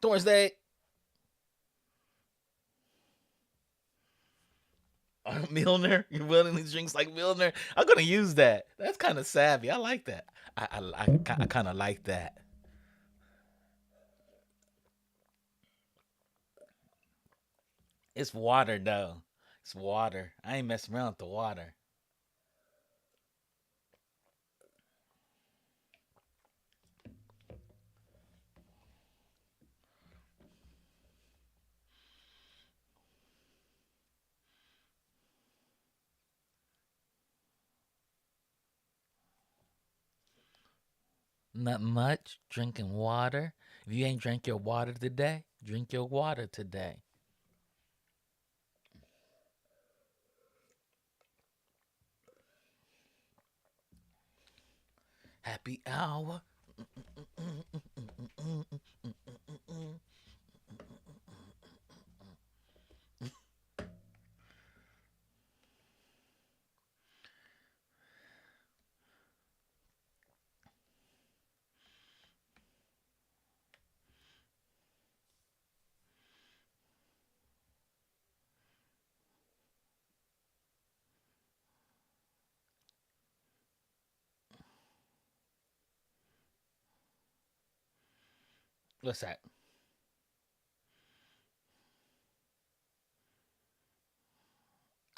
Thursday. Milner. You're willing these drinks like Milner. I'm gonna use that. That's kind of savvy. I like that. I kind of like that. It's water though. It's water. I ain't messing around with the water. Not much. Drinking water. If you ain't drank your water today, drink your water today. Happy hour. What's that?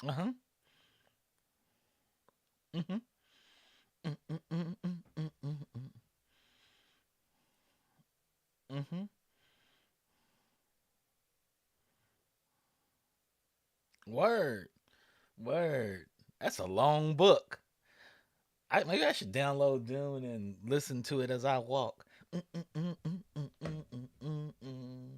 Uh huh. Mhm. Mm mm mm mm mm mm mm. Mhm. Word. Word. That's a long book. Maybe I should download Dune and listen to it as I walk. Mm, mm, mm, mm, mm, mm, mm, mm, mm.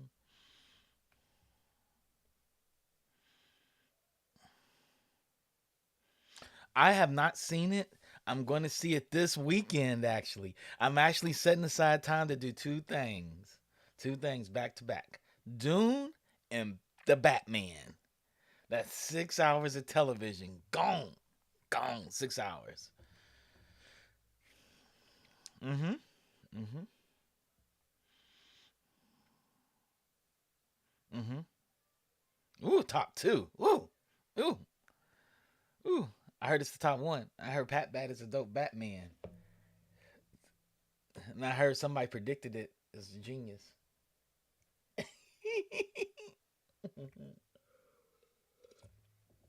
I have not seen it. I'm going to see it this weekend, actually. I'm actually setting aside time to do two things. Two things back to back Dune and The Batman. That's 6 hours of television. Gone. Gone. 6 hours. Mm hmm. Mm hmm. Mm hmm. Ooh, top two. Ooh. Ooh. Ooh. I heard it's the top one. I heard Pat Bat is a dope Batman. And I heard somebody predicted it as a genius.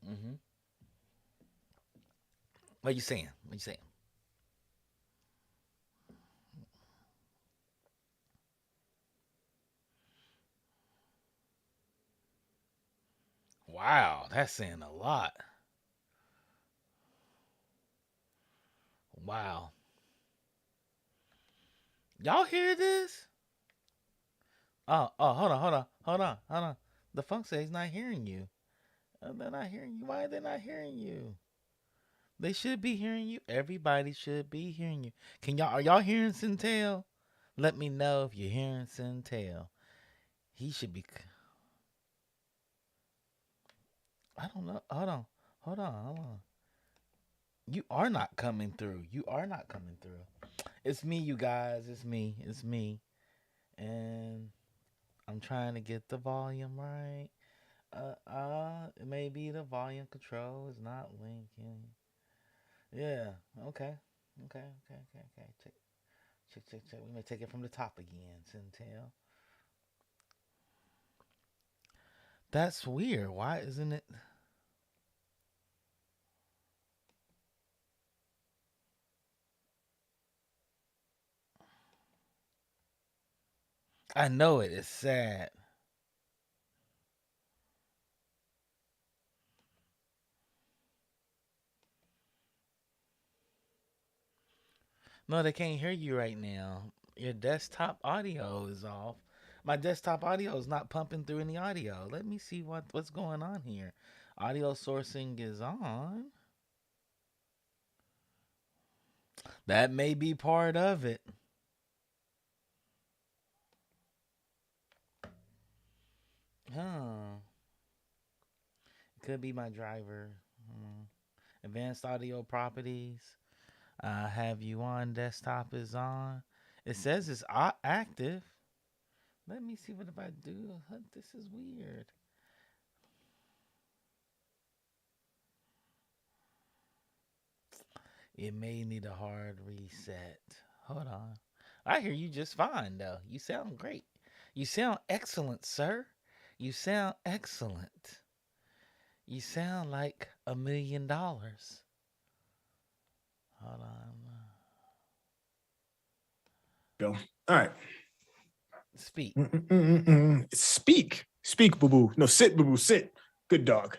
Mm-hmm. What you saying? What you saying? Wow, that's saying a lot. Wow. Y'all hear this? Hold on, hold on, hold on, hold on. The funk says he's not hearing you. They're not hearing you. Why are they not hearing you? They should be hearing you. Everybody should be hearing you. Are y'all hearing Centel? Let me know if you're hearing Centel. He should be. I don't know. Hold on. Hold on. Hold on. You are not coming through. You are not coming through. It's me, you guys. It's me. It's me. And I'm trying to get the volume right. Maybe the volume control is not linking. Yeah. Okay. Okay. Okay. Okay. Okay. Check. Check. Check. Check. We may take it from the top again. Centel. That's weird. Why isn't it? I know it. It's sad. No, they can't hear you right now. Your desktop audio is off. My desktop audio is not pumping through any audio. Let me see what's going on here. Audio sourcing is on. That may be part of it. Huh. Could be my driver. Hmm. Advanced audio properties. Have you on? Desktop is on. It says it's active. Let me see what if I do. This is weird. It may need a hard reset. Hold on. I hear you just fine though. You sound great. You sound excellent, sir. You sound excellent. You sound like $1 million. Hold on. Go. All right. Speak. Speak, boo boo. No, sit, boo boo. Sit. Good dog.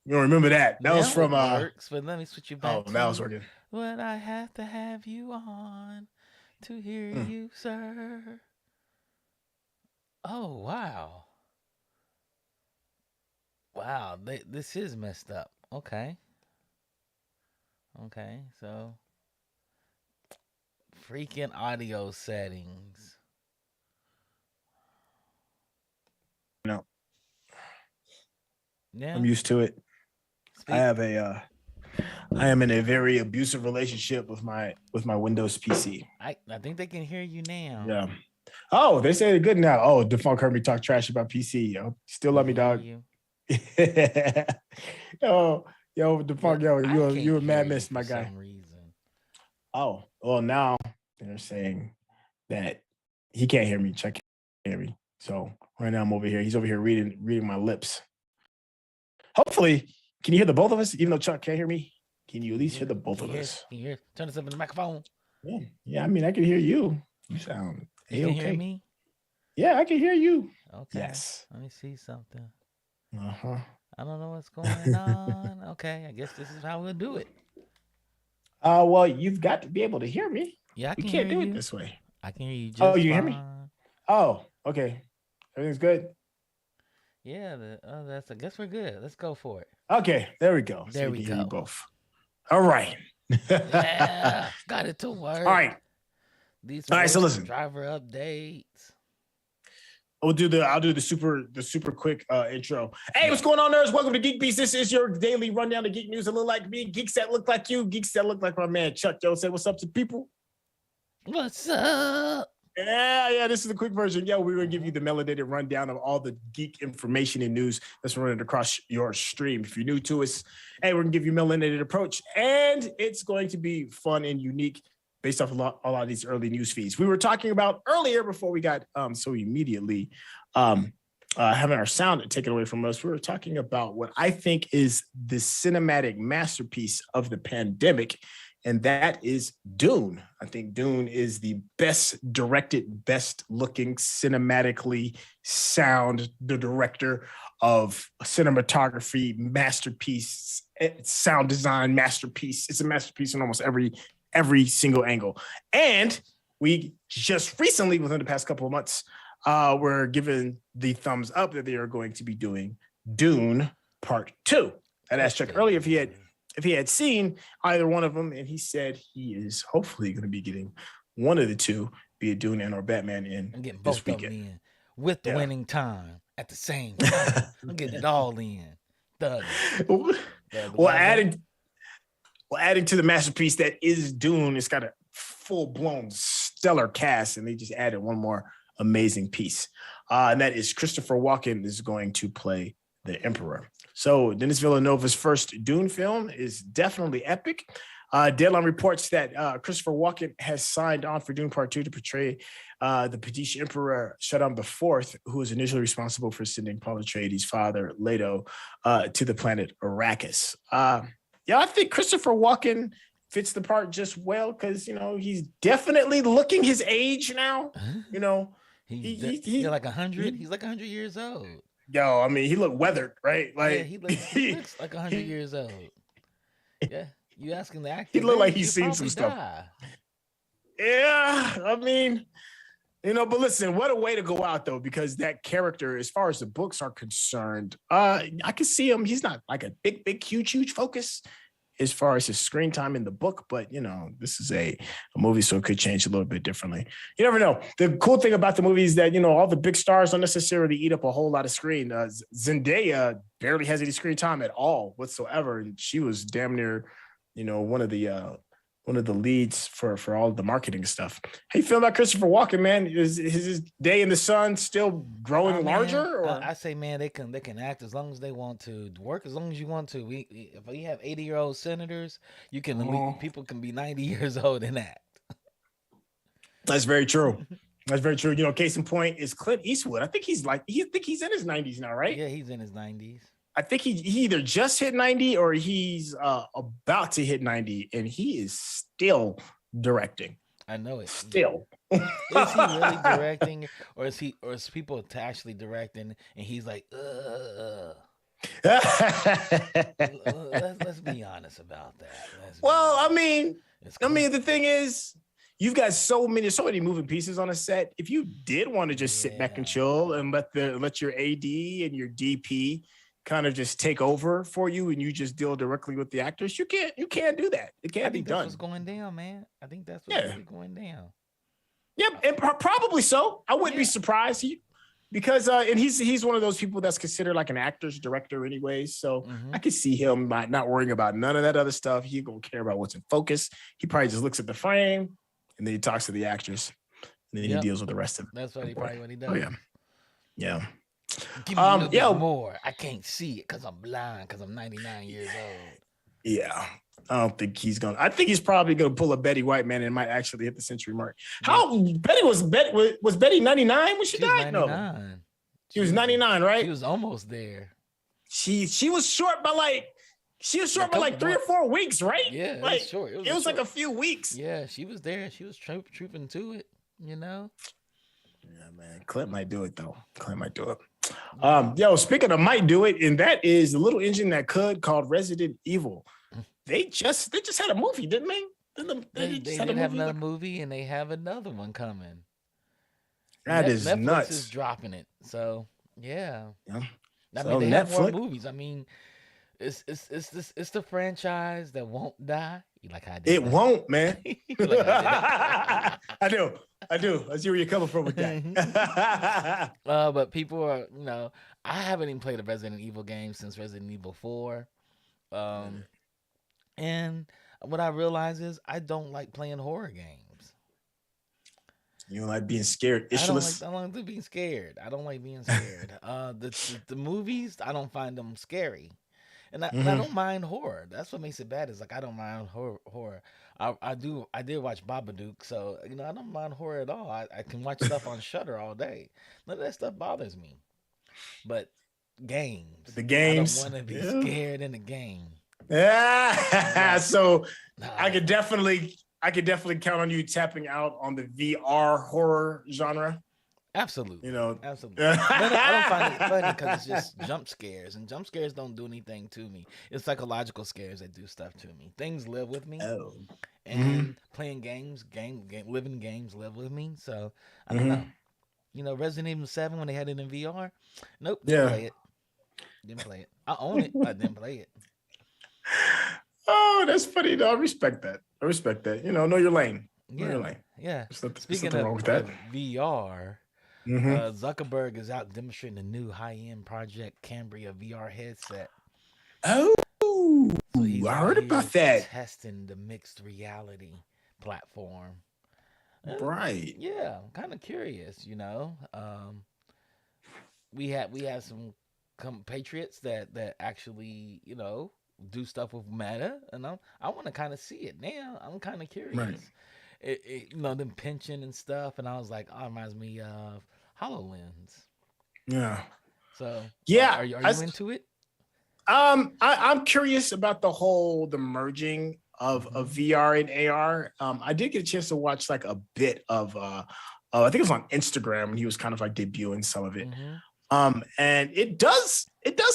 You don't remember that? That was Now from it works, but let me switch you back Oh, that was to working. what I have to have you on to hear you, sir. Oh wow. Wow, this is messed up. Okay. Okay, so freaking audio settings. No, Yeah. I'm used to it. Speak. I am in a very abusive relationship with my Windows PC. I think they can hear you now. Yeah. Oh, they say they're good now. Oh, Defunct heard me talk trash about PC. Yo, still love me, dog. yo, Defunct, yo, you're a madness, my guy. For some reason. Oh, well, now they're saying that he can't hear me. Chuck can't hear me. So right now I'm over here. He's over here reading my lips. Hopefully, can you hear the both of us? Even though Chuck can't hear me, can you at least hear the both of us? Can you hear? Turn this up in the microphone. Yeah. I mean, I can hear you. You sound You can hear me? Yeah, I can hear you. Okay. Yes. Let me see something. Uh-huh. I don't know what's going on. Okay, I guess this is how we'll do it. Well, you've got to be able to hear me. Yeah, I can we can't hear do you. it this way. I can hear you just you fine. hear me? Oh, okay. Everything's good? Yeah, I guess we're good. Let's go for it. Okay, there we go. There so we can go. Hear you both. All right. Yeah, got it to work. All right. These all right, so listen. Driver updates. I'll do the super quick intro. Hey, what's going on, nerds? Welcome to GeekBeast. This is your daily rundown of geek news that look like me, geeks that look like you, geeks that look like my man Chuck. Yo, say what's up to people. What's up? Yeah, this is the quick version. Yeah, we're going to give you the melanated rundown of all the geek information and news that's running across your stream. If you're new to us, hey, we're going to give you a melanated approach, and it's going to be fun and unique based off a lot of these early news feeds. We were talking about earlier before we got so immediately having our sound taken away from us. We were talking about what I think is the cinematic masterpiece of the pandemic, and that is Dune. I think Dune is the best directed, best looking, cinematically sound, the director of cinematography masterpiece, sound design masterpiece. It's a masterpiece in almost every single angle. And we just recently, within the past couple of months, were given the thumbs up that they are going to be doing Dune Part 2. I asked Chuck earlier if he had seen either one of them, and he said he is hopefully going to be getting one of the two, be it Dune and or Batman in I'm getting this both weekend. of them in with the winning time at the same time. I'm getting it all in. Well, adding to the masterpiece that is Dune, it's got a full-blown stellar cast, and they just added one more amazing piece. And that is Christopher Walken is going to play the Emperor. So Denis Villeneuve's first Dune film is definitely epic. Deadline reports that Christopher Walken has signed on for Dune Part 2 to portray the British Emperor Shaddam IV, who was initially responsible for sending Paul Atreides' father, Leto, to the planet Arrakis. I think Christopher Walken fits the part just well because, he's definitely looking his age now. He's like 100. He's like 100 years old. Yo, I mean, he looked weathered, right? Like he looks like 100 years old. Yeah, you asking the actor. He looked like he's seen some stuff. Yeah, I mean, but listen, what a way to go out, though, because that character, as far as the books are concerned, I can see him. He's not like a big, huge focus as far as his screen time in the book, but this is a movie, so it could change a little bit differently. You never know. The cool thing about the movie is that all the big stars don't necessarily eat up a whole lot of screen. Zendaya barely has any screen time at all whatsoever, and she was damn near, one of the one of the leads for all the marketing stuff. How you feel about Christopher Walken, man? Is his day in the sun still growing larger? Man, Or I say, man, they can act as long as they want to, work as long as you want to. If we have 80-year-old senators, you can people can be 90 years old and act. That's very true. That's very true. You know, case in point is Clint Eastwood. I think he's in his 90s now, right? Yeah, he's in his 90s. I think he either just hit 90 or he's about to hit 90, and he is still directing. I know it. Still. Is he really directing, or is people actually directing, and he's like, let's be honest about that. Well, I mean, the thing is, you've got so many moving pieces on a set. If you did want to just sit back and chill and let your AD and your DP kind of just take over for you, and you just deal directly with the actors, you can't do that. It can't be done. That's what's going down, man. I think that's what's really going down. Yep, and probably so. I wouldn't be surprised. Because he's one of those people that's considered like an actor's director anyways. So I could see him not worrying about none of that other stuff. He gonna care about what's in focus. He probably just looks at the frame and then he talks to the actors and then he deals with the rest of it. That's what he does. Oh, yeah. Give me a little bit more. I can't see it because I'm blind, because I'm 99 years old. Yeah. I don't think I think he's probably gonna pull a Betty White, man, and might actually hit the century mark. Was Betty 99 when she died? 99. No. She was 99, right? She was almost there. She was short by like 3 or 4 weeks, right? Yeah, like, it was short. It was like a few weeks. Yeah, she was there. She was trooping to it, you know? Yeah, man. Clint might do it, though. Clint might do it. Speaking of might do it, and that is the little engine that could, called Resident Evil. They just had a movie, didn't they? They did have another movie, and they have another one coming. That is Netflix nuts. is dropping it. So yeah. I So mean, they have more Netflix- movies. I mean, it's the franchise that won't die. You like how I did It that? won't, man. You like how I did that? I do. I see where you're coming from with that. But people are, I haven't even played a Resident Evil game since Resident Evil 4. And what I realize is I don't like playing horror games. You don't like being scared. I don't like being scared. I don't like being scared. The movies, I don't find them scary. And I don't mind horror. That's what makes it bad. Is like I don't mind horror. I did watch Babadook, so I don't mind horror at all. I can watch stuff on Shudder all day. None of that stuff bothers me. But games, the games, I don't want to be scared in the game. Yeah. So I could definitely count on you tapping out on the VR horror genre. Absolutely. Absolutely. I don't find it funny because it's just jump scares, and jump scares don't do anything to me. It's psychological scares that do stuff to me. Things live with me. Oh. And playing games, living games live with me. So I don't know. Resident Evil 7 when they had it in VR. Nope. Didn't play it. I own it. I didn't play it. Oh, that's funny. No, I respect that. Know your lane. Know your lane. Yeah. Speaking of VR, Zuckerberg is out demonstrating a new high-end Project Cambria VR headset. Oh, so I heard about that. Testing the mixed reality platform. Right. Yeah, I'm kind of curious. We have some compatriots that actually do stuff with Meta, and I want to kind of see it now. I'm kind of curious. Right. Them pinching and stuff, and I was like, it reminds me of HoloLens. Yeah. So yeah, are you into it? I'm curious about the merging of VR and AR. I did get a chance to watch like a bit of I think it was on Instagram, and he was kind of like debuting some of it. And it does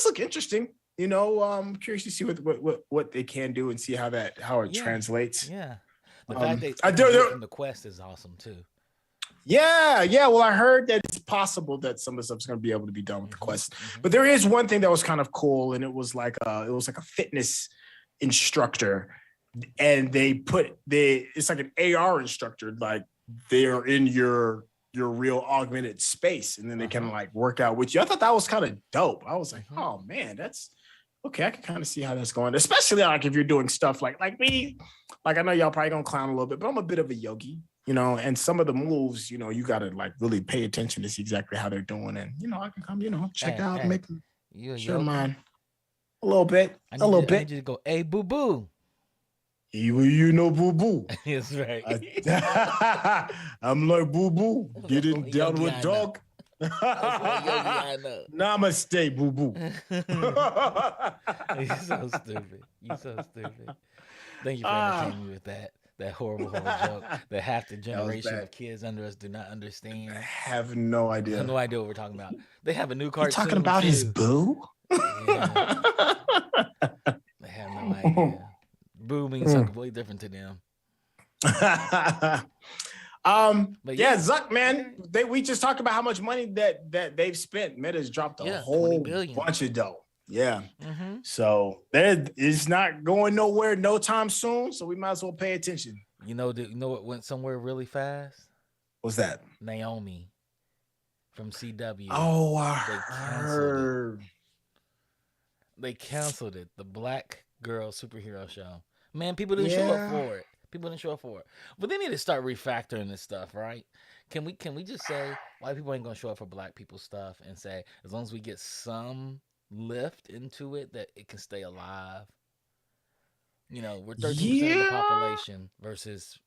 look interesting. I'm curious to see what they can do and see how it translates. Yeah. The fact that from the Quest is awesome too. Yeah. Well, I heard that it's possible that some of the stuff's going to be able to be done with the Quest, but there is one thing that was kind of cool, and it was like a fitness instructor, and it's like an AR instructor, like they're in your real augmented space, and then they can like work out with you. I thought that was kind of dope. I was like, oh man, that's okay, I can kind of see how that's going, especially like if you're doing stuff like me. Like I know y'all probably gonna clown a little bit, but I'm a bit of a yogi, and some of the moves, you gotta like really pay attention to see exactly how they're doing. And I can come, check out, Hey, make you a share yogi? mine a little bit, a little I need bit. you to go, hey, boo boo. Boo boo. That's right. I'm like boo boo. Get That's it one down yogi with I know. dog. That's one yogi I know. Namaste, boo boo. You so stupid. You so stupid. Thank you for Ah, entertaining me with that horrible joke that half the that was generation bad. of kids under us do not I understand. have no I have idea. no idea what we're talking about. They have a new He talking cartoon about his too. boo? Yeah, they have no idea. Boo means something completely different to them. But yeah, yeah, Zuck, man. okay. We just talked about how much money that they've spent. Meta's dropped a Yeah, 20 whole billion. bunch of dough. Yeah. Mm-hmm. So it's not going nowhere no time soon. So we might as well pay attention. You know what went somewhere really fast? What's that? Naomi from CW. Oh, I They canceled it. heard. They canceled it. The Black Girl superhero show. Man, people didn't show up Yeah. for it. People didn't show up for it. But they need to start refactoring this stuff, right? Can we just say white people ain't gonna show up for black people stuff and say as long as we get some lift into it that it can stay alive. We're 13% of the Yeah. population versus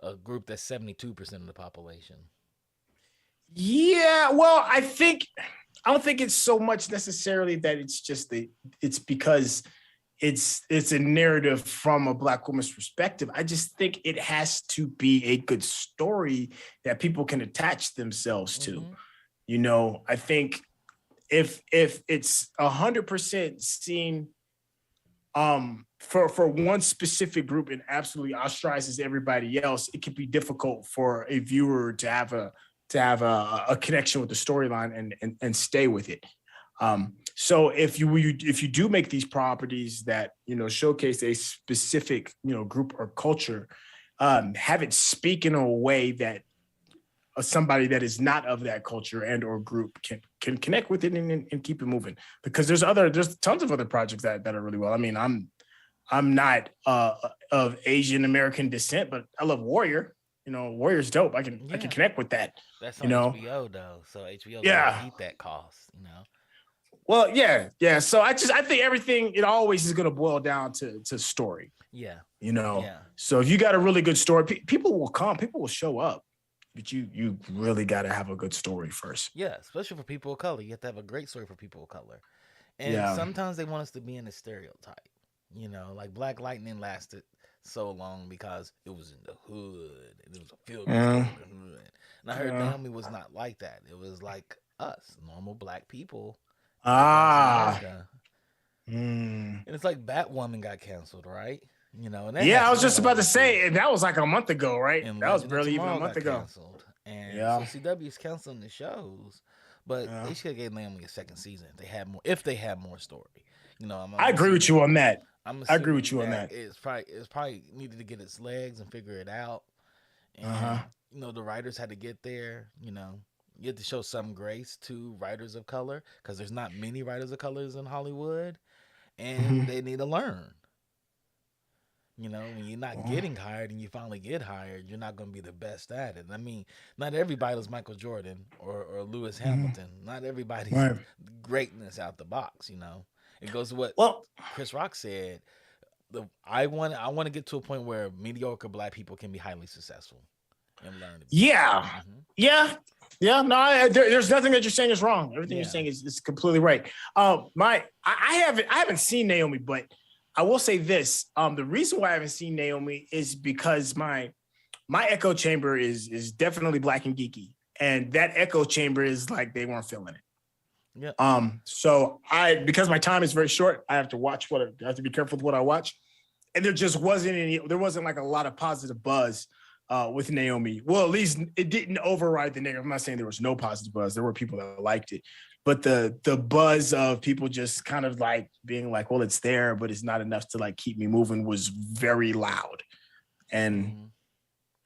a group that's 72% of the population. Yeah. Well, I don't think it's so much necessarily that it's because it's a narrative from a black woman's perspective. I just think it has to be a good story that people can attach themselves to. Mm-hmm. I think if it's 100% seen for one specific group and absolutely ostracizes everybody else, it could be difficult for a viewer to have a connection with the storyline and stay with it. So if you do make these properties that showcase a specific group or culture, have it speak in a way that somebody that is not of that culture and or group can connect with it and keep it moving. Because there's tons of other projects that are really well. I mean, I'm not of Asian American descent, but I love Warrior. Warrior's dope. I can connect with that. That's on HBO though, so HBO Yeah. eat that cost. Well, yeah. So I think everything it always is going to boil down to story. Yeah. Yeah. So if you got a really good story, people will come, people will show up, but you really got to have a good story first. Yeah, especially for people of color, you have to have a great story for people of color, and sometimes they want us to be in a stereotype. Like Black Lightning lasted so long because it was in the hood. It was a feel good story in the hood. And I heard Naomi was not like that. It was like us, normal black people across America. And it's like Batwoman got canceled, right? And I was just about to say that was like a month ago, right? And that was barely even a month ago. Canceled. And so CW is canceling the shows, but they should have gave Naomi a second season if they had more story. I agree with you on that. I agree with you on that. It's probably needed to get its legs and figure it out. And the writers had to get there. You have to show some grace to writers of color because there's not many writers of colors in Hollywood, and they need to learn. When you're not getting hired and you finally get hired, you're not going to be the best at it. I mean, not everybody's Michael Jordan or Lewis Hamilton. Not everybody's greatness out the box. It goes to what Chris Rock said. I want to get to a point where mediocre black people can be highly successful and learn. Yeah. No, there's nothing that you're saying is wrong. Everything you're saying is completely right. I haven't seen Naomi, but I will say this. The reason why I haven't seen Naomi is because my echo chamber is definitely black and geeky, and that echo chamber is like they weren't feeling it. Yeah. So because my time is very short, I have to watch I have to be careful with what I watch. And there wasn't like a lot of positive buzz with Naomi. Well, at least it didn't override the negative. I'm not saying there was no positive buzz. There were people that liked it. But the buzz of people just kind of like being like, well, it's there, but it's not enough to like keep me moving was very loud. And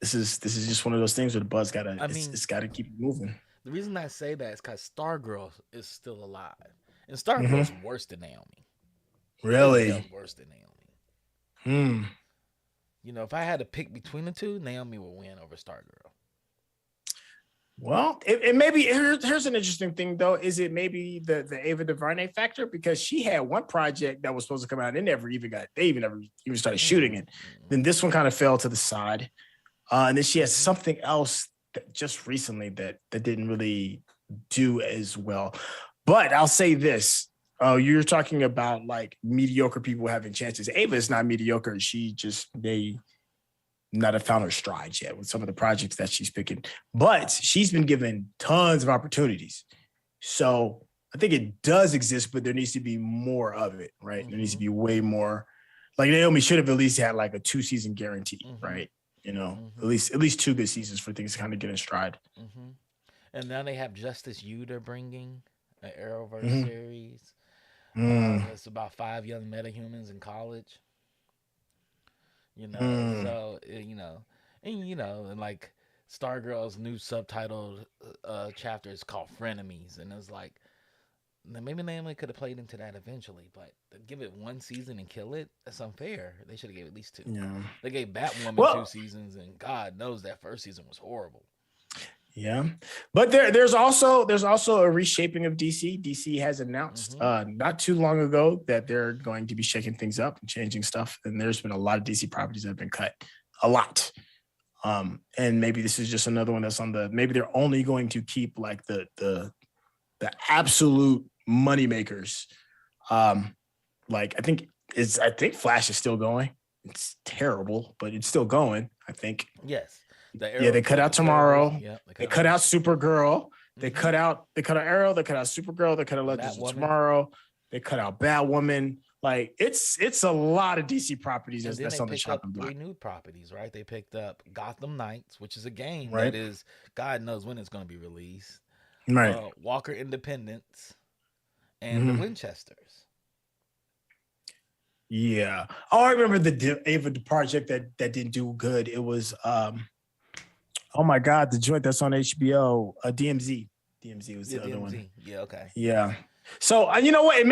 this is just one of those things where the buzz it's gotta keep moving. The reason I say that is because Stargirl is still alive. And Stargirl's worse than Naomi. Nobody else Really? worse than Naomi. Hmm. You know, if I had to pick between the two, Naomi would win over Stargirl. Well, it may be here's an interesting thing though. Is it maybe the Ava DuVernay factor? Because she had one project that was supposed to come out and never even never even started shooting it. Then this one kind of fell to the side. And then she has something else that just recently that didn't really do as well. But I'll say this. You're talking about like mediocre people having chances. Ava is not mediocre. They not have found her stride yet with some of the projects that she's picking. But she's been given tons of opportunities. So I think it does exist, but there needs to be more of it, right? There needs to be way more. Like Naomi should have at least had like a 2-season guarantee, right? You know, at least 2 good seasons for things to kind of get in stride. And now they have Justice You they're bringing, an Aeroverse series. It's about 5 young metahumans in college. You know, so and like Stargirl's new subtitled chapter is called Frenemies, and it's like maybe Naomi could have played into that eventually, but to give it 1 season and kill it, that's unfair. They should have gave at least 2. Yeah. They gave Batwoman 2 seasons, and God knows that first season was horrible. Yeah, but there's also a reshaping of DC. DC has announced not too long ago that they're going to be shaking things up and changing stuff. And there's been a lot of DC properties that have been cut, a lot. And maybe this is just another one that's on the. Maybe they're only going to keep like the absolute money makers. Like I think Flash is still going. It's terrible, but it's still going. I think. Yes. They cut out Tomorrow. They cut out Supergirl. They cut out Arrow. They cut out Supergirl. They cut out Legends of Tomorrow. They cut out Batwoman. Like it's a lot of DC properties that's on the chopping block. 3 new properties, right? They picked up Gotham Knights, which is a game that is God knows when it's going to be released. Right. Walker Independence and the Winchesters. Yeah. Oh, I remember the Ava project that didn't do good. It was oh my God, the joint that's on HBO, DMZ. DMZ was the other one. Yeah, okay. Yeah. So you know what? It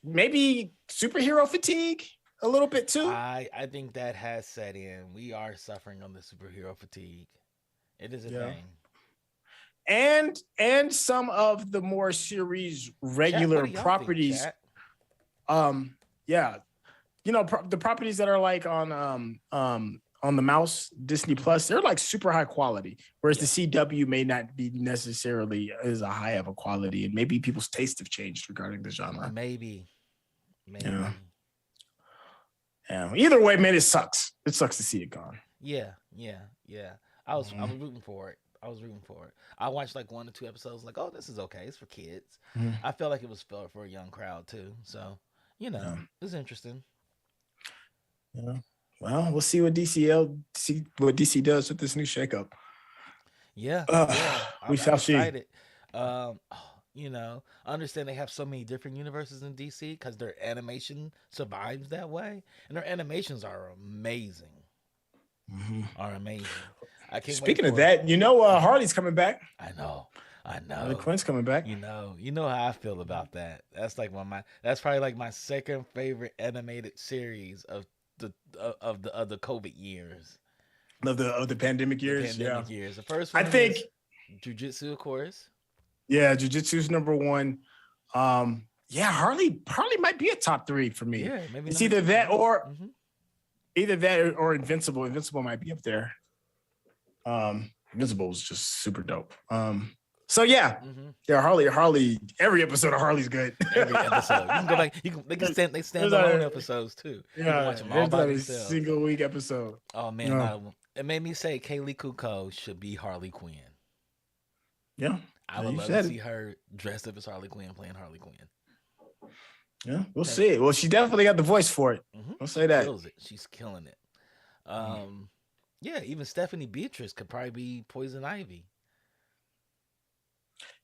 maybe superhero fatigue a little bit too. I think that has set in. We are suffering on the superhero fatigue. It is a thing. And some of the more series regular properties. Yeah. You know, the properties that are like on the mouse, Disney Plus, they're like super high quality, whereas the CW may not be necessarily as a high of a quality, and maybe people's tastes have changed regarding the genre. Maybe. Yeah. Either way, man, it sucks. It sucks to see it gone. Yeah. I was rooting for it. I watched like 1 or 2 episodes, like, oh, this is okay. It's for kids. I felt like it was for a young crowd too. So, it was interesting. Yeah. Well, we'll see what DC does with this new shakeup. Yeah. We shall see. Excited. I understand they have so many different universes in DC because their animation survives that way, and their animations are amazing. Are amazing. I can't. Speaking of that, Harley's coming back. I know. Harley Quinn's coming back. You know how I feel about that. That's like that's probably like my second favorite animated series of the COVID years. Of the pandemic years. The first one, I think, Jiu-Jitsu, of course. Yeah, Jiu-Jitsu's number 1. Harley might be a top 3 for me. Yeah, maybe it's either that or Invincible. Invincible might be up there. Invincible is just super dope. Harley. Every episode of Harley's good. Every episode, you can go back. They stand alone episodes too. You can watch them all by themselves. Single week episode. Oh man, it made me say Kaylee Kuko should be Harley Quinn. Yeah, I would love to see her dressed up as Harley Quinn, playing Harley Quinn. Yeah, we'll see. Well, she definitely got the voice for it. I'll say that. She's killing it. Yeah, even Stephanie Beatrice could probably be Poison Ivy.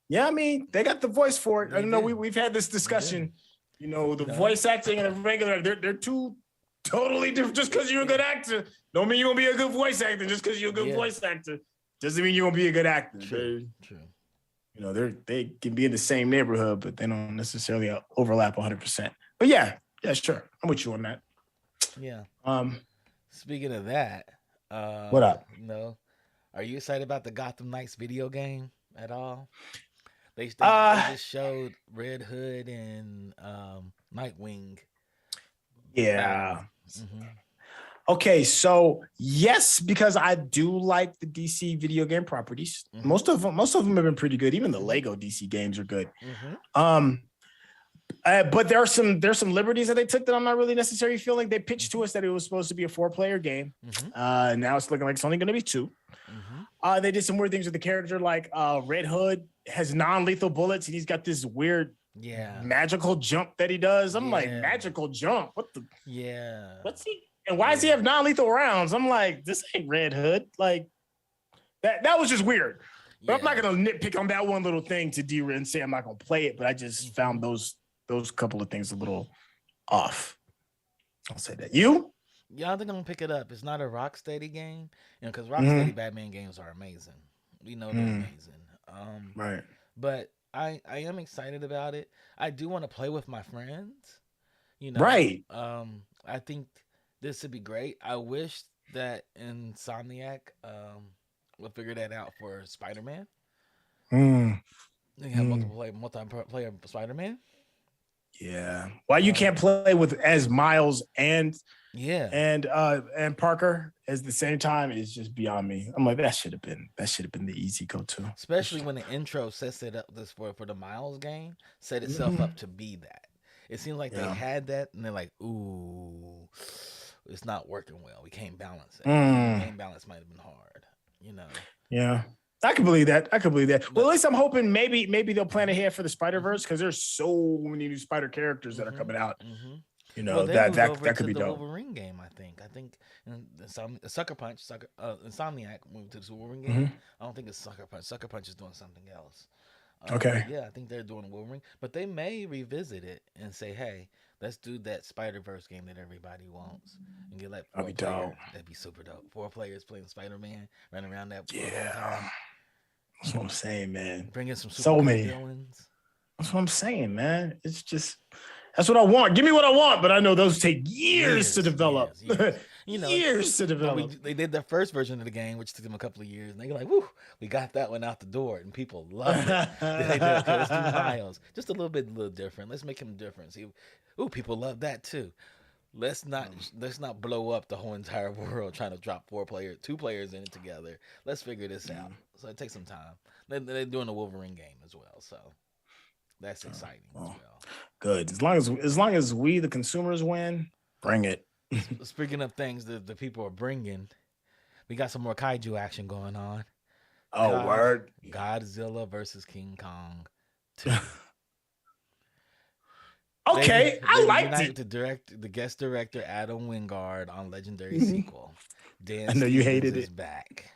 Yeah, I mean, they got the voice for it. I know we've had this discussion. The voice acting and the regular, they're two totally different. Just because you're a good actor, don't mean you're gonna be a good voice actor. Just because you're a good voice actor, doesn't mean you're gonna be a good actor. True. They can be in the same neighborhood, but they don't necessarily overlap 100%. But yeah, sure. I'm with you on that. Yeah. Um, Speaking of that, what up? are you excited about the Gotham Knights video game at all? They Uh, just showed Red Hood and Nightwing battling. yeah. Hmm. Okay, so yes, because I do like the DC video game properties. Hmm. Most of them have been pretty good. Even the Mhm. Lego DC games are good. Hmm. But there's some liberties that they took that I'm not really necessarily feeling. They pitched to us that it was supposed to be a 4-player game. Hmm. Now it's looking like it's only going to be 2. Hmm. They did some weird things with the character, like Red Hood has non-lethal bullets, and he's got this weird magical jump that he does. I'm like, magical jump? What the? Yeah. What's he? And why does he have non-lethal rounds? I'm like, this ain't Red Hood. Like that was just weird. But I'm not gonna nitpick on that one little thing to derail and say I'm not gonna play it. But I just found those couple of things a little off. I'll say that. You? Yeah, I think I'm gonna pick it up. It's not a Rocksteady game, because Rocksteady Batman games are amazing. We know they're amazing. Right. But I am excited about it. I do want to play with my friends. Right. I think this would be great. I wish that Insomniac would figure that out for Spider-Man. They have multiplayer Spider-Man. Yeah. Why you can't play with as Miles and and Parker at the same time is just beyond me. I'm like, that should have been the easy go-to. Especially when the intro sets it up this for the Miles game, set itself up to be that. It seems like they had that and they're like, ooh, it's not working well. We can't balance it. Game balance might have been hard, Yeah. I can believe that. Well, at least I'm hoping maybe they'll plan ahead for the Spider-Verse, because there's so many new Spider characters that are coming out. That could be dope. Wolverine game, I think. Sucker Punch, Insomniac moved to the Wolverine game. I don't think it's Sucker Punch. Sucker Punch is doing something else. Okay. Yeah, I think they're doing Wolverine, but they may revisit it and say, "Hey, let's do that Spider-Verse game that everybody wants and get like 4 players. That'd be super dope. 4 players playing Spider-Man, running around that. Yeah, that's what I'm saying, man. Bring in some so many villains. That's what I'm saying, man. It's just that's what I want. Give me what I want, but I know those take years to develop. Years to develop. They did their first version of the game, which took them a couple of years, and they're like, "Woo, we got that one out the door," and people love it. They did it, let's do Miles, just a little different. Let's make him different. See, people love that too. Let's not blow up the whole entire world trying to drop 2 players in it together. Let's figure this out. So it takes some time. They're doing a Wolverine game as well, so that's exciting as well. Good. As long as we the consumers win, bring it. Speaking of things that the people are bringing, we got some more kaiju action going on. Word. Godzilla versus King Kong 2. Okay, I liked it. The guest director Adam Wingard on legendary sequel. Dan I know you hated is it. back.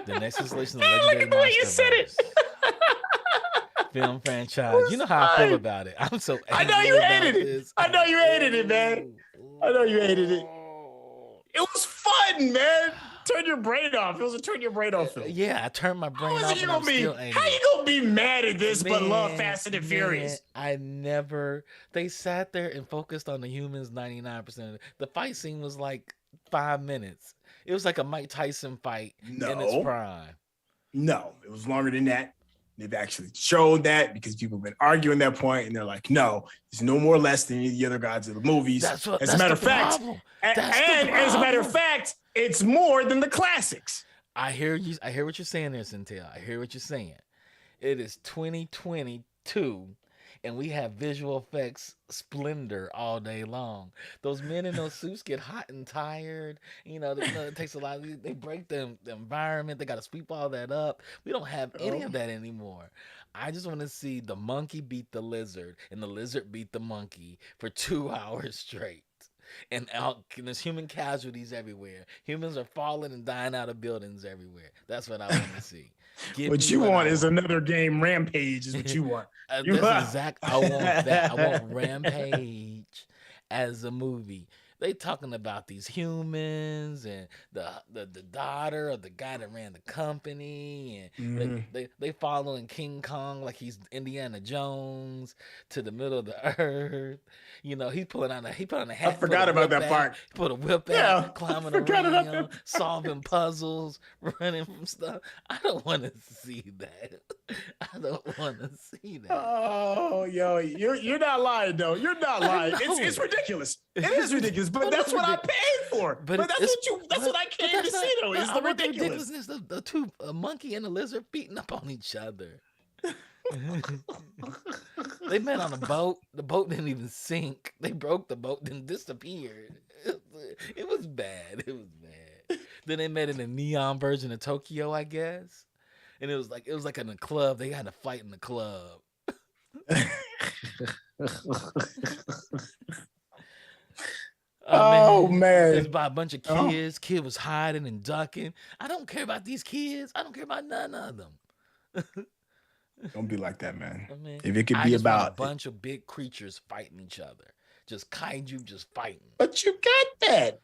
The next installation of legendary look at the way you said it. Film franchise. You know how I feel about it. I'm so angry. I know you hated it. I know you hated it, man. I know you hated it. It was fun, man. Turn your brain off. It was a turn your brain off film. Yeah, I turned my brain off. And I'm still angry. How you gonna be mad at this but love Fast and Furious? They sat there and focused on the humans 99% of it. The fight scene was like 5 minutes. It was like a Mike Tyson fight in its prime. No, it was longer than that. They've actually showed that because people have been arguing that point, and they're like, no, it's no more less than any of the other Godzilla movies. As a matter of fact, it's more than the classics. I hear you. I hear what you're saying there, Centel. I hear what you're saying. It is 2022, and we have visual effects splendor all day long. Those men in those suits get hot and tired. It takes a lot. They break the environment. They got to sweep all that up. We don't have any of that anymore. I just want to see the monkey beat the lizard and the lizard beat the monkey for 2 hours straight. And there's human casualties everywhere. Humans are falling and dying out of buildings everywhere. That's what I want to see. What you want is another game, Rampage, is what you want. That's exact. I want that. I want Rampage as a movie. they talking about these humans and the daughter of the guy that ran the company, and Mhm. they following King Kong like he's Indiana Jones to the middle of the earth. You know, he put on a I hat, put a forgot about whip that at, part. put a whip at, Yeah, I climbing forgot about around, that. solving puzzles, running from stuff. I don't want to see that. I don't want to see that. Oh, yo, you're not lying though. You're not I lying. know It's it. ridiculous. It is ridiculous, but Totally that's what I ridiculous. paid for. But But it, that's it's what you. That's what I but came to that's not. see though. But Is I the want the ridiculous. ridiculousness of the two, a monkey and a lizard, beating up on each other. They met on a boat. The boat didn't even sink. They broke the boat, then disappeared. It was bad. It was bad. Then they met in a neon version of Tokyo, I guess. And it was like in a club. They had to fight in the club. Oh Man, it's man. by a bunch of Oh, kids. Kid was hiding and ducking. I don't care about these kids. I don't care about none of them. don't be like that, man. I mean, If it could I be just want a about it, bunch of big creatures fighting each other. Just kaiju just fighting. but you got that.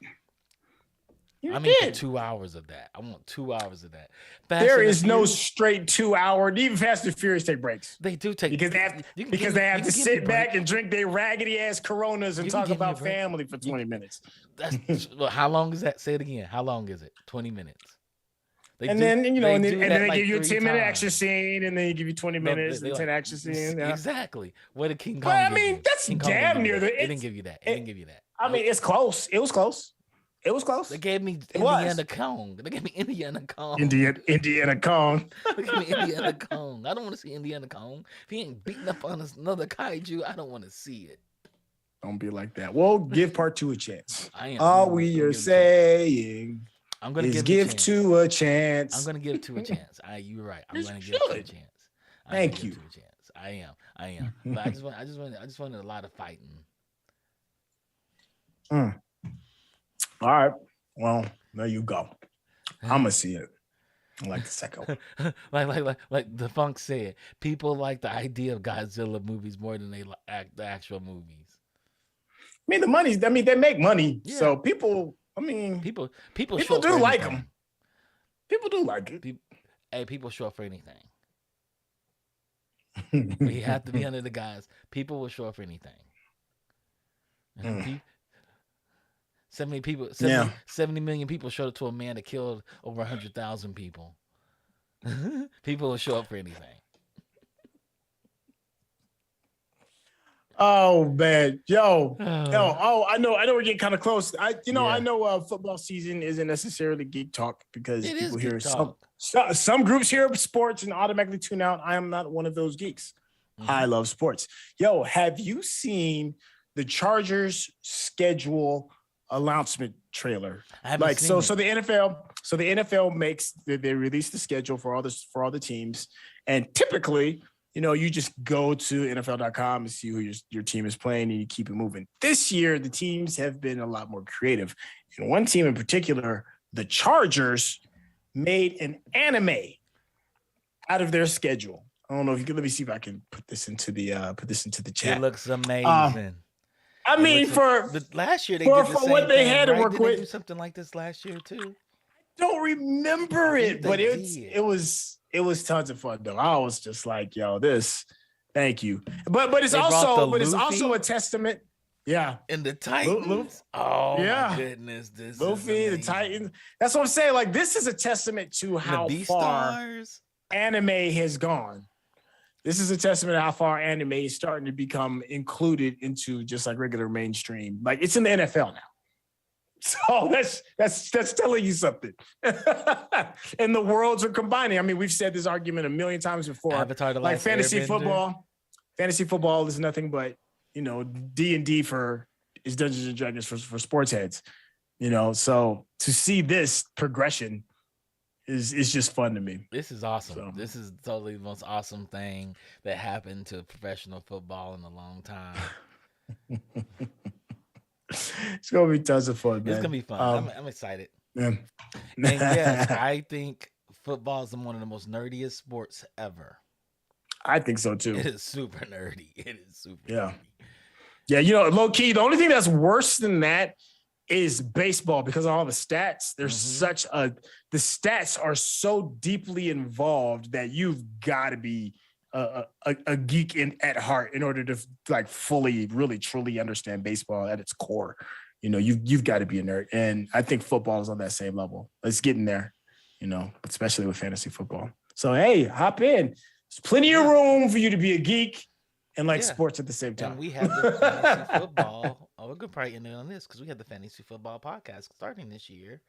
You I'm in for did. 2 hours of that. I want 2 hours of that. There Fast and the is no Furious, straight 2 hour. Even Fast and Furious take breaks they do take because you can because give they me have you to can give me a sit break. back and drink their raggedy ass Coronas and You can talk give me a about break. family for You 20 minutes. that's well, how long is that? Say it again. How long is it? 20 minutes. And then They and do then that they give like you a 3 10-minute action times. scene, and then you give you 20 No, minutes they and 10 like action scene. Yeah. exactly. What did King Kong But I give mean, you? that's King Kong didn't damn give you near that. the It didn't give you that. It didn't give you that. I mean, Nope. it's close. It was close. It was They close. gave me It was. Indiana Kong. They gave me Indiana Kong. Indiana Kong. They gave me Indiana Kong. I don't want to see Indiana Kong. If he ain't beating up on another kaiju, I don't want to see it. Don't be like that. Well, give part two a chance. I am. All I'm we gonna are give it a chance. saying I'm gonna is give it a give chance. two a I'm chance. gonna give it to a chance. You're right. I'm You gonna give it to a should. chance. I'm gonna Thank give you. it to a chance. I am. I am. But I just wanted a lot of fighting. Mm. All right. Well, there you go. I'm gonna see it. I like the second one. like the Funk said, people like the idea of Godzilla movies more than they like the actual movies. I mean, the money's. I mean, they make money, Yeah. so people. I mean, People people show up do for like anything. them. People do like it. People show up for anything. We have to be under the guise. People will show up for anything. Mm. 70 million people showed up to a man that killed over 100,000 people. People will show up for anything. Oh man, I know we're getting kind of close. I know football season isn't necessarily geek talk because It people is hear geek talk. some groups hear sports and automatically tune out. I am not one of those geeks. I love sports. Yo, have you seen the Chargers schedule announcement trailer? I haven't seen it. So the NFL makes they release the schedule for all the teams, and typically, you just go to NFL.com and see who your team is playing, and you keep it moving. This year, the teams have been a lot more creative, and one team in particular, the Chargers, made an anime out of their schedule. I don't know if you can. Let me see if I can put this into the chat. It looks amazing. I mean, last year they for did the same what they thing, had to right? work Didn't they do with. something like this last year too? Don't remember it, but they it was tons of fun though. I was just like, yo, thank you. But it's They brought also the a testament. Yeah. And the Titans. Oh Yeah. my goodness. This Luffy, is the amazing. Titans. That's what I'm saying. Like, this is a testament to how the far Beastars. anime has gone. This is a testament to how far anime is starting to become included into just like regular mainstream. Like, it's in the NFL now. So that's telling you something. And the worlds are combining. I mean, we've said this argument a million times before. Avatar: The Like Last fantasy Airbender. football. Fantasy football is nothing but, D&D is Dungeons and Dragons for sports heads. So to see this progression is just fun to me. This is awesome. So. This is totally the most awesome thing that happened to professional football in a long time. It's gonna be tons of fun, man. It's gonna be fun. I'm excited. Yeah. And yes, I think football is one of the most nerdiest sports ever. I think so too. It is super nerdy. It is super Yeah. nerdy. Yeah, low key, the only thing that's worse than that is baseball because of all the stats. There's the stats are so deeply involved that you've got to be a geek at heart in order to like fully, really, truly understand baseball at its core. You've got to be a nerd. And I think football is on that same level. Let's get in there, especially with fantasy football. So, hey, hop in. There's plenty of room for you to be a geek and like sports at the same time. And we have the fantasy football. Oh, we could probably end it on this because we have the fantasy football podcast starting this year.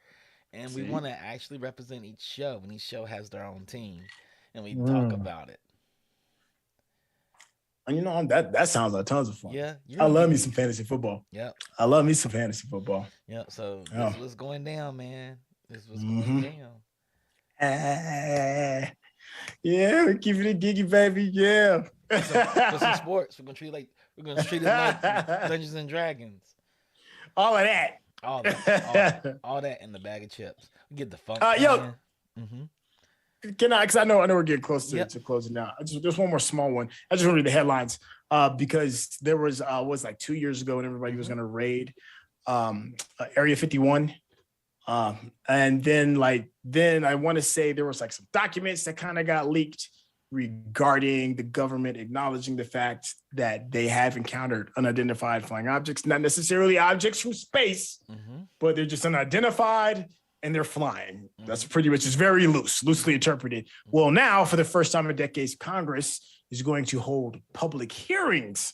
And we want to actually represent each show, and each show has their own team. And we talk about it. And that sounds like tons of fun. Yeah. I love me some fantasy football. Yep. I love me some fantasy football. Yep. So this was going down, man. This was going down. Yeah, we're keeping it geeky, baby. Yeah. For some sports, we're gonna treat it like Dungeons and Dragons. All of that. All that in the bag of chips. We get the fun. Can I? Because I know we're getting close to closing now. Just one more small one. I just want to read the headlines because there was like 2 years ago when everybody was going to raid Area 51. And then I want to say there was like some documents that kind of got leaked regarding the government acknowledging the fact that they have encountered unidentified flying objects, not necessarily objects from space, but they're just unidentified and they're flying. That's pretty much, it's very loosely interpreted. Well, now for the first time in decades, Congress is going to hold public hearings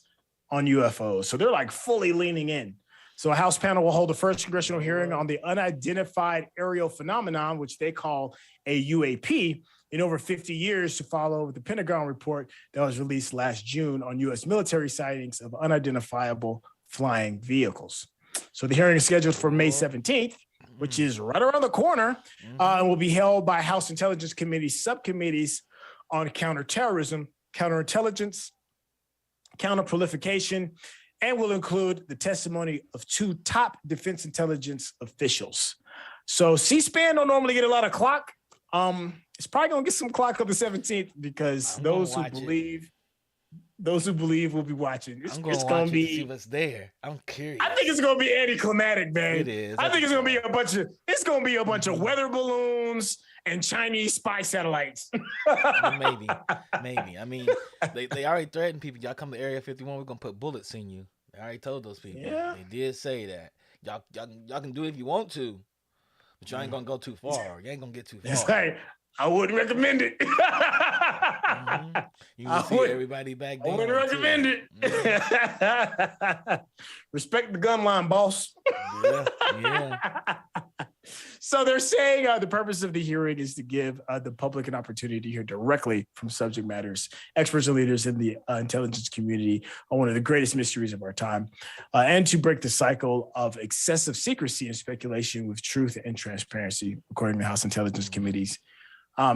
on UFOs. So they're like fully leaning in. So a House panel will hold the first congressional hearing on the unidentified aerial phenomenon, which they call a UAP, in over 50 years to follow the Pentagon report that was released last June on U.S. military sightings of unidentifiable flying vehicles. So the hearing is scheduled for May 17th, which is right around the corner, and will be held by House Intelligence Committee subcommittees on counterterrorism, counterintelligence, counterproliferation, and will include the testimony of 2 top defense intelligence officials. So C-SPAN don't normally get a lot of clock. It's probably gonna get some clock on the 17th because those who believe will be watching. It's gonna be to see what's there. I'm curious. I think it's gonna be anticlimactic, man. It is. I think it's gonna be a bunch of weather balloons and Chinese spy satellites. Maybe. I mean, they already threatened people. Y'all come to Area 51, we're gonna put bullets in you. They already told those people. Yeah. They did say that. Y'all can do it if you want to, but you ain't gonna go too far. You ain't gonna get too far. That's right. I wouldn't recommend it. You will see everybody back there. I wouldn't recommend it. Respect the gun line, boss. Yeah. So they're saying the purpose of the hearing is to give the public an opportunity to hear directly from subject matters, experts and leaders in the intelligence community on one of the greatest mysteries of our time, and to break the cycle of excessive secrecy and speculation with truth and transparency, according to House Intelligence Committees.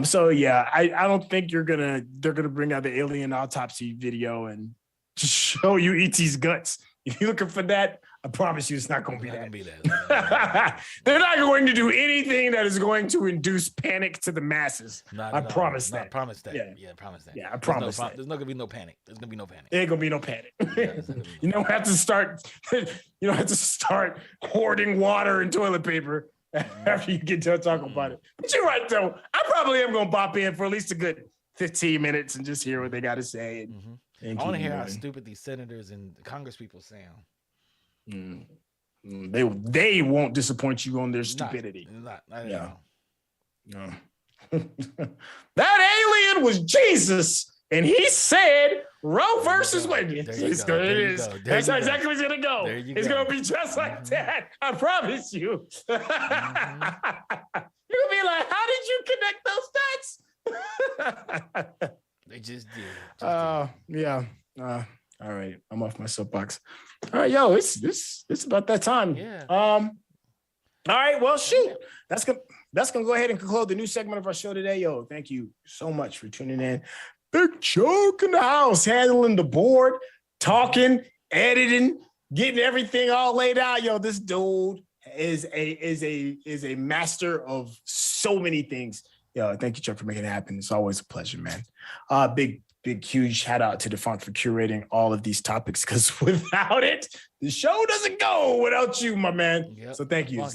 So yeah, I don't think they're gonna bring out the alien autopsy video and just show you ET's guts. If you're looking for that, I promise you it's not going to be that. They're not going to do anything that is going to induce panic to the masses. I promise that. I promise that. Yeah, promise that. Yeah, I promise that. There's not going to be no panic. There's going to be no panic. There ain't going to be no panic. You don't have to start hoarding water and toilet paper after you get done talking about it. But you're right, though. I probably am going to bop in for at least a good 15 minutes and just hear what they got to say. I want to hear how stupid these senators and Congress people sound. They won't disappoint you on their stupidity. Not at all. No. That alien was Jesus, and he said Roe versus Wade. That's exactly what's gonna go. It's gonna be just like that. I promise you. You're gonna be like, how did you connect those dots? They just did. Yeah. All right. I'm off my soapbox. All right, yo, it's about that time. Yeah. All right. Well, shoot. That's gonna go ahead and conclude the new segment of our show today. Yo, thank you so much for tuning in. Big Choke in the house, handling the board, talking, editing, getting everything all laid out. Yo, this dude is a master of so many things. Yo, thank you, Chuck, for making it happen. It's always a pleasure, man. Big big, huge shout out to Defunct for curating all of these topics, because without it, the show doesn't go without you, my man. Yep. So thank you.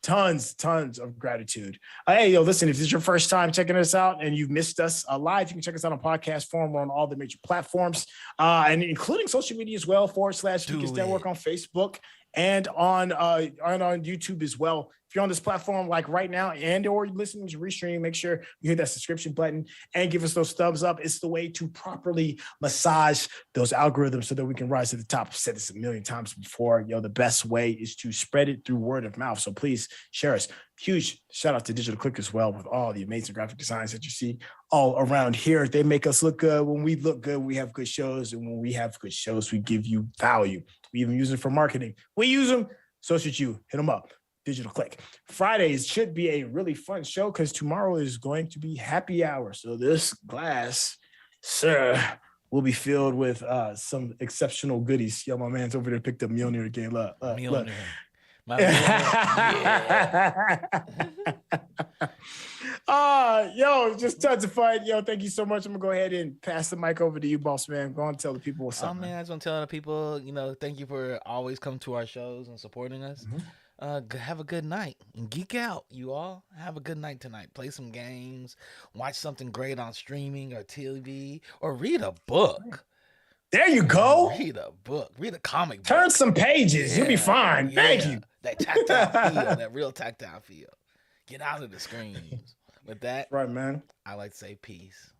Tons of gratitude. Hey, yo, listen, if this is your first time checking us out and you've missed us live, you can check us out on podcast form. We're on all the major platforms, and including social media as well, /Geekest Network on Facebook and on YouTube as well. If you're on this platform like right now and or listening to restream, make sure you hit that subscription button and give us those thumbs up. It's the way to properly massage those algorithms so that we can rise to the top. I've said this a million times before. The best way is to spread it through word of mouth. So please share us. Huge shout out to Digital Click as well, with all the amazing graphic designs that you see all around here. They make us look good. When we look good, we have good shows. And when we have good shows, we give you value. We even use it for marketing. We use them. So should you. Hit them up. Digital Click. Fridays should be a really fun show because tomorrow is going to be happy hour. So this glass, sir, will be filled with some exceptional goodies. Yo, my man's over there picked up Mjolnir again. Look. Mjolnir. Yeah. Just tons of fun. Yo, thank you so much. I'm gonna go ahead and pass the mic over to you, boss man. Go on and tell the people what's up. Man, I just want to tell the people, thank you for always coming to our shows and supporting us. Have a good night and geek out, you all. Have a good night tonight. Play some games, watch something great on streaming or TV, or read a book. There you go. Read a book. Read a comic book. Turn some pages. You'll be fine. Thank you. That tactile feel, that real tactile feel. Get out of the screens. With that, right, man, I like to say peace.